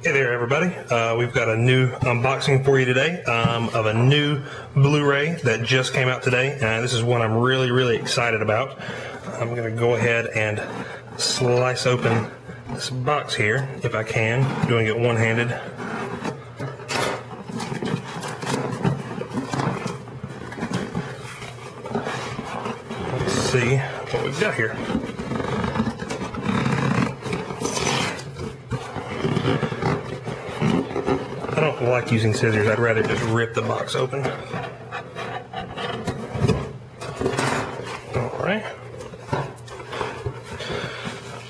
Hey there everybody, we've got a new unboxing for you today of a new Blu-ray that just came out today, and this is one I'm really excited about. I'm going to go ahead and slice open this box here if I can, doing it one-handed. Let's see what we've got here. I don't like using scissors. I'd rather just rip the box open. Alright.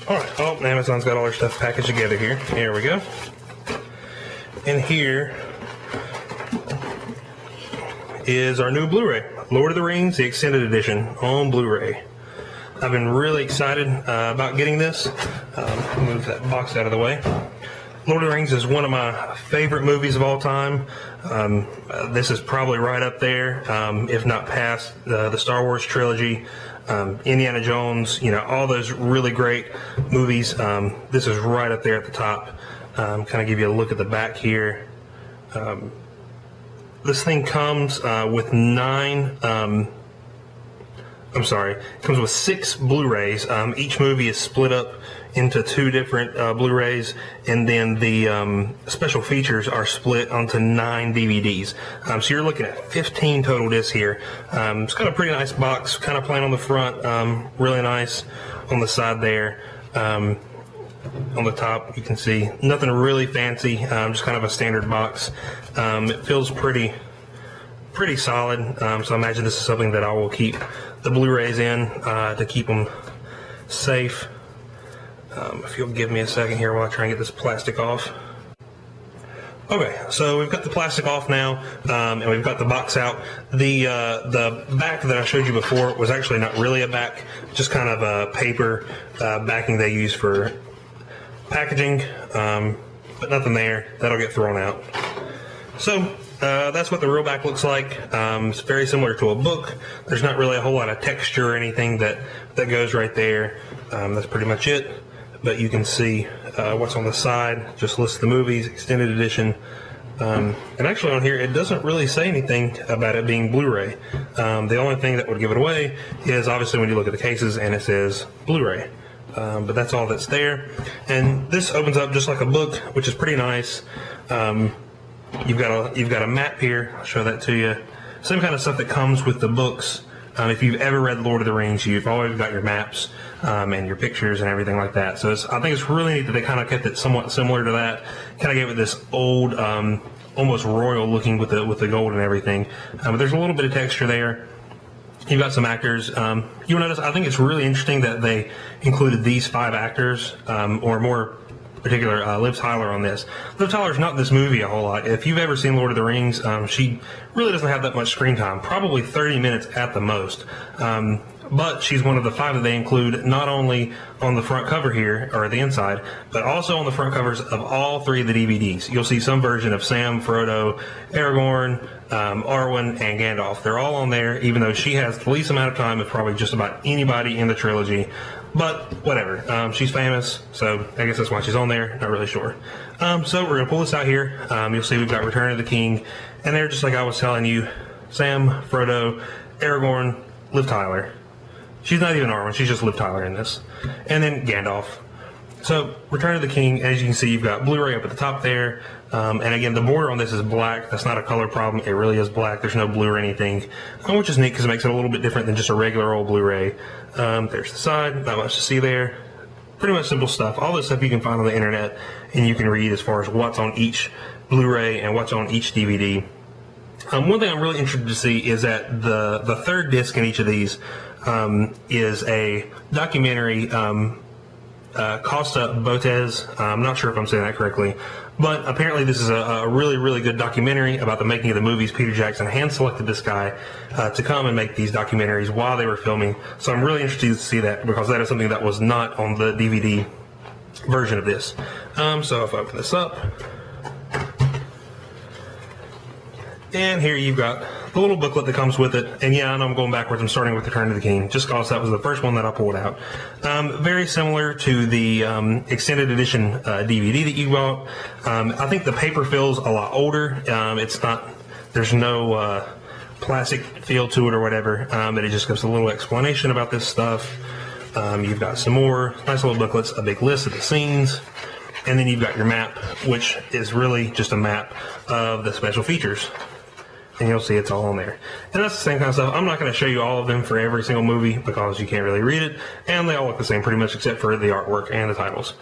Oh, Amazon's got all their stuff packaged together here. Here we go. And here is our new Blu-ray. Lord of the Rings, the Extended Edition on Blu-ray. I've been really excited about getting this. Move that box out of the way. Lord of the Rings is one of my favorite movies of all time. This is probably right up there, if not past the Star Wars trilogy, Indiana Jones, you know, all those really great movies. This is right up there at the top. Kind of give you a look at the back here. This thing comes with comes with 6 Blu-rays. Each movie is split up into 2 different Blu-rays, and then the special features are split onto 9 DVDs. So you're looking at 15 total discs here. It's got a pretty nice box, kind of plain on the front, really nice on the side there. On the top you can see nothing really fancy, just kind of a standard box. It feels pretty solid, so I imagine this is something that I will keep the Blu-rays in to keep them safe. If you'll give me a second here while I try and get this plastic off. Okay, so we've got the plastic off now, and we've got the box out. The back that I showed you before was actually not really a back, just kind of a paper backing they use for packaging, but nothing there. That'll get thrown out. So that's what the real back looks like. It's very similar to a book. There's not really a whole lot of texture or anything that goes right there. That's pretty much it. But you can see what's on the side. Just lists the movies, extended edition. And actually on here it doesn't really say anything about it being Blu-ray. The only thing that would give it away is obviously when you look at the cases and it says Blu-ray. But that's all that's there. And this opens up just like a book, which is pretty nice. You've got a map here. I'll show that to you. Same kind of stuff that comes with the books. If you've ever read Lord of the Rings, you've always got your maps and your pictures and everything like that. So I think it's really neat that they kind of kept it somewhat similar to that. Kind of gave it this old, almost royal looking with the gold and everything. But there's a little bit of texture there. You've got some actors. You'll notice, I think it's really interesting that they included these 5 actors, or more particular, Liv Tyler on this. Liv Tyler's not in this movie a whole lot. If you've ever seen Lord of the Rings, she really doesn't have that much screen time, probably 30 minutes at the most. But she's one of the 5 that they include not only on the front cover here, or the inside, but also on the front covers of all 3 of the DVDs. You'll see some version of Sam, Frodo, Aragorn, Arwen, and Gandalf. They're all on there, even though she has the least amount of time of probably just about anybody in the trilogy. But whatever, she's famous, so I guess that's why she's on there. Not really sure. So we're going to pull this out here. You'll see we've got Return of the King, and they're just like I was telling you, Sam, Frodo, Aragorn, Liv Tyler. She's not even Arwen, she's just Liv Tyler in this. And then Gandalf. So, Return of the King, as you can see, you've got Blu-ray up at the top there. And again, the border on this is black. That's not a color problem. It really is black. There's no blue or anything, which is neat because it makes it a little bit different than just a regular old Blu-ray. There's the side. Not much to see there. Pretty much simple stuff. All this stuff you can find on the internet, and you can read as far as what's on each Blu-ray and what's on each DVD. One thing I'm really interested to see is that the third disc in each of these is a documentary. Costa Botes, I'm not sure if I'm saying that correctly, but apparently this is a really good documentary about the making of the movies. Peter Jackson hand-selected this guy to come and make these documentaries while they were filming, so I'm really interested to see that because that is something that was not on the DVD version of this. So if I open this up, and here you've got the little booklet that comes with it. And yeah, I know I'm going backwards. I'm starting with Return of the King, just because that was the first one that I pulled out. Very similar to the extended edition DVD that you bought. I think the paper feels a lot older. It's not, there's no plastic feel to it or whatever, but it just gives a little explanation about this stuff. You've got some more nice little booklets, a big list of the scenes, and then you've got your map, which is really just a map of the special features. And you'll see it's all on there. And that's the same kind of stuff. I'm not going to show you all of them for every single movie because you can't really read it, and they all look the same pretty much except for the artwork and the titles.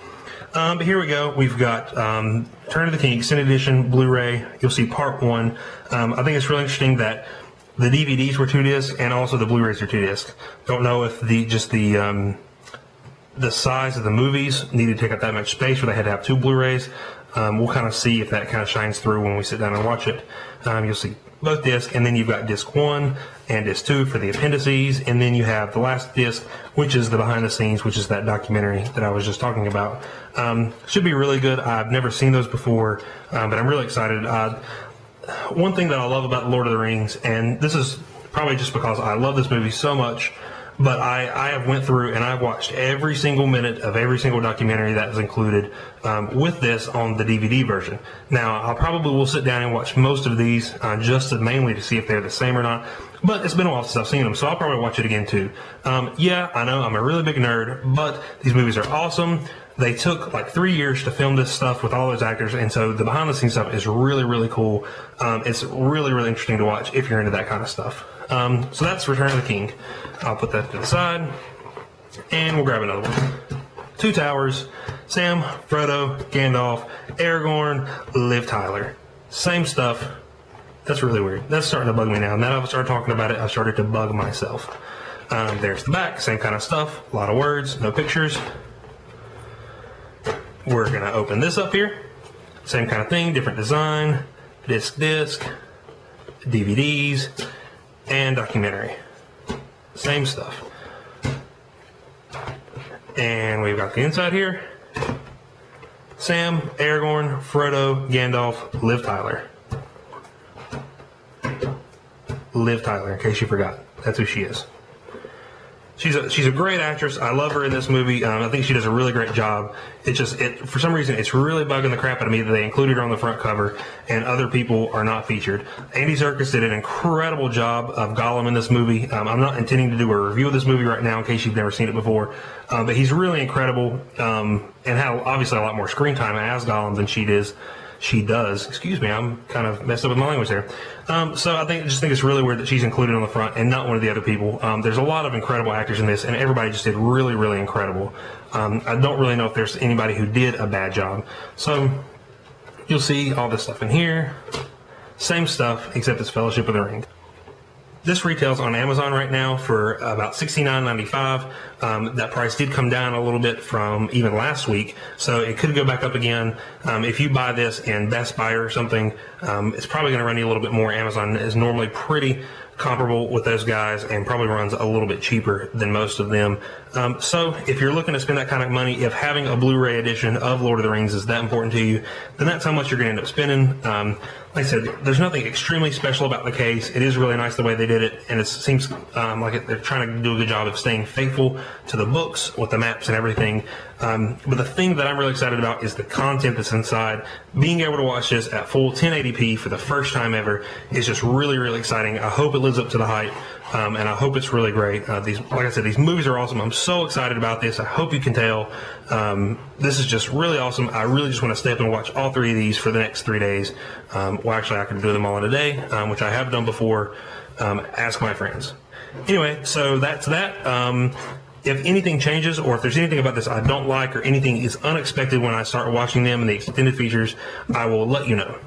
But here we go. We've got Return of the King Extended Edition Blu-ray. You'll see Part 1. I think it's really interesting that the DVDs were 2 discs and also the Blu-rays are 2 discs. Don't know if the size of the movies needed to take up that much space where they had to have 2 Blu-rays. We'll kind of see if that kind of shines through when we sit down and watch it. You'll see both discs, and then you've got disc 1 and disc 2 for the appendices, and then you have the last disc, which is the behind the scenes, which is that documentary that I was just talking about. Should be really good. I've never seen those before, but I'm really excited. One thing that I love about Lord of the Rings, and this is probably just because I love this movie so much, but I have went through and I've watched every single minute of every single documentary that is included with this on the DVD version. Now, I probably will sit down and watch most of these just mainly to see if they're the same or not, but it's been a while since I've seen them, so I'll probably watch it again too. Yeah, I know I'm a really big nerd, but these movies are awesome. They took like 3 years to film this stuff with all those actors, and so the behind the scenes stuff is really, really cool. It's really, really interesting to watch if you're into that kind of stuff. So that's Return of the King. I'll put that to the side, and we'll grab another one. 2 Towers, Sam, Frodo, Gandalf, Aragorn, Liv Tyler. Same stuff. That's really weird. That's starting to bug me now. Now that I've started talking about it, I've started to bug myself. There's the back, same kind of stuff. A lot of words, no pictures. We're going to open this up here. Same kind of thing, different design, disc, DVDs, and documentary. Same stuff. And we've got the inside here. Sam, Aragorn, Frodo, Gandalf, Liv Tyler. Liv Tyler, in case you forgot. That's who she is. She's a great actress. I love her in this movie. I think she does a really great job. It's just, for some reason, it's really bugging the crap out of me that they included her on the front cover and other people are not featured. Andy Serkis did an incredible job of Gollum in this movie. I'm not intending to do a review of this movie right now in case you've never seen it before, but he's really incredible and had obviously a lot more screen time as Gollum than she does. Excuse me, I'm kind of messed up with my language there. So I just think it's really weird that she's included on the front and not one of the other people. There's a lot of incredible actors in this, and everybody just did really, really incredible. I don't really know if there's anybody who did a bad job. So you'll see all this stuff in here. Same stuff, except it's Fellowship of the Ring. This retails on Amazon right now for about $69.95. That price did come down a little bit from even last week, so it could go back up again. If you buy this in Best Buy or something, it's probably going to run you a little bit more. Amazon is normally pretty comparable with those guys and probably runs a little bit cheaper than most of them. So if you're looking to spend that kind of money, if having a Blu-ray edition of Lord of the Rings is that important to you, then that's how much you're going to end up spending. Like I said, there's nothing extremely special about the case. It is really nice the way they did it, and it seems like they're trying to do a good job of staying faithful to the books with the maps and everything. But the thing that I'm really excited about is the content that's inside. Being able to watch this at full 1080p for the first time ever is just really, really exciting. I hope it lives up to the hype, and I hope it's really great. Like I said, these movies are awesome. I'm so excited about this. I hope you can tell. This is just really awesome. I really just want to stay up and watch all 3 of these for the next 3 days. Well, actually, I can do them all in a day, which I have done before. Ask my friends. Anyway, so that's that. If anything changes, or if there's anything about this I don't like, or anything is unexpected when I start watching them and the extended features, I will let you know.